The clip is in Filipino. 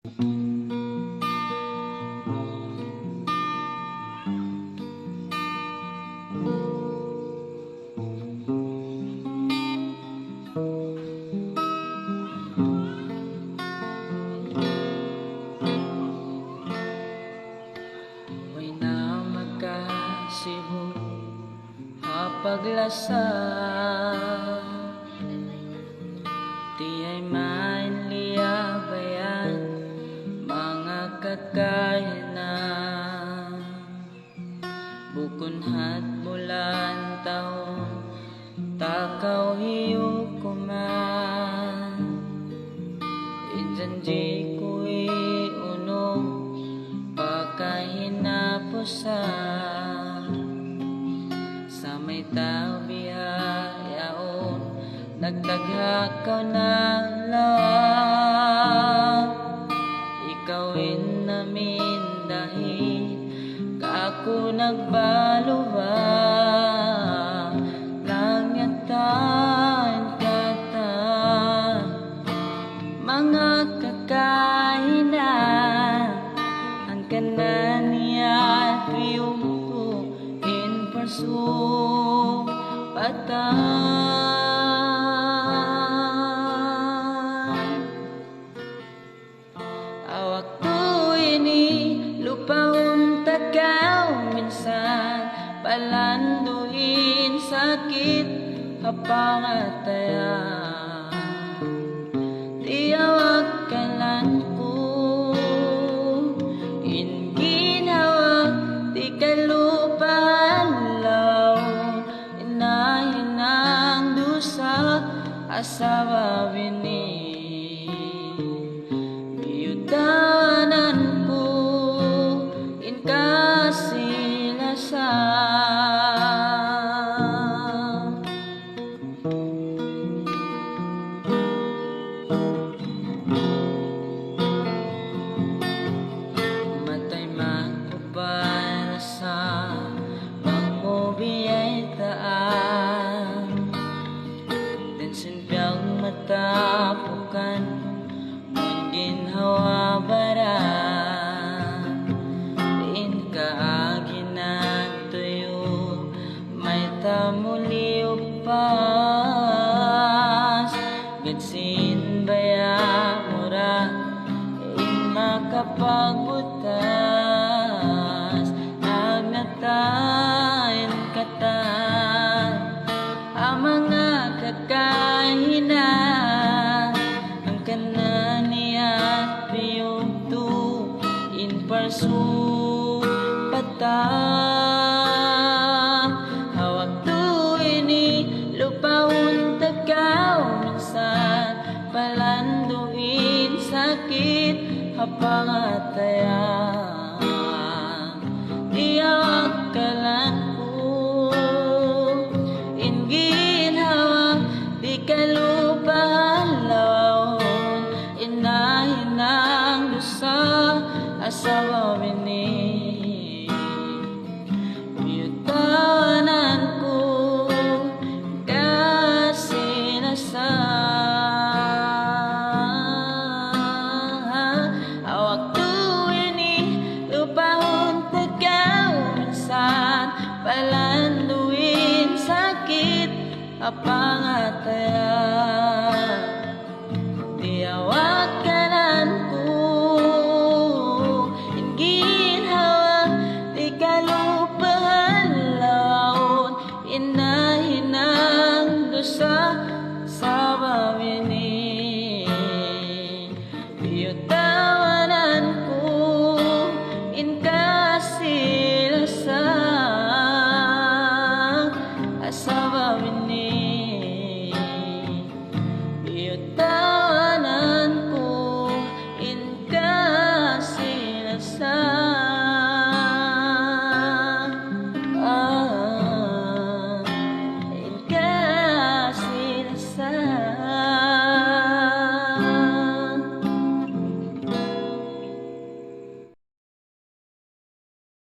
May na magkasibo paglasa, di ay mainliyabayan mga kakayanan. Bukunhat bulan taon, takaw hiyo kuman. Injanji ku'i unong pakahinapusan. Sa may tao biyayaon, nagtaghakaw na lang. Ikawin namin dahil kako nagbaluwa. Langyatan kata mga kakahinan, ang kanan niya tuyong patay. Awak tu ini lupaun takaw minsan, palanduin sakit hapangatayan. Di awak kalanku inginawa, di kalupahan asawa bini. Biyudanan ko in kasilasan. Matay magpapala sa pangmubiyay taan. Sinbyang matapukan mungkin hawa barang. Diin kaaginan tuyo may tamuli upas. Gatsin baya mura in makapagbutas. Agnatain katan ang mga kakahinan, ang kananiya piyong tu in parsu patay. Hawak tu ini lupaun takaw minsan, palanduin sakit hapangatayan. Di awak kalanku ingin hawa, di kalupahan laon. Inahinang dusa asawa bini. Biyutawanan ko kasinasan. Awak tu ini lupahon takaw minsan, palanduin sakit apangatayan. Di awak kananku ingin hawa, di kalupahan laon. Inahinang dosa sa bawini. Biyutawanan ko in kasilasan asawa bini.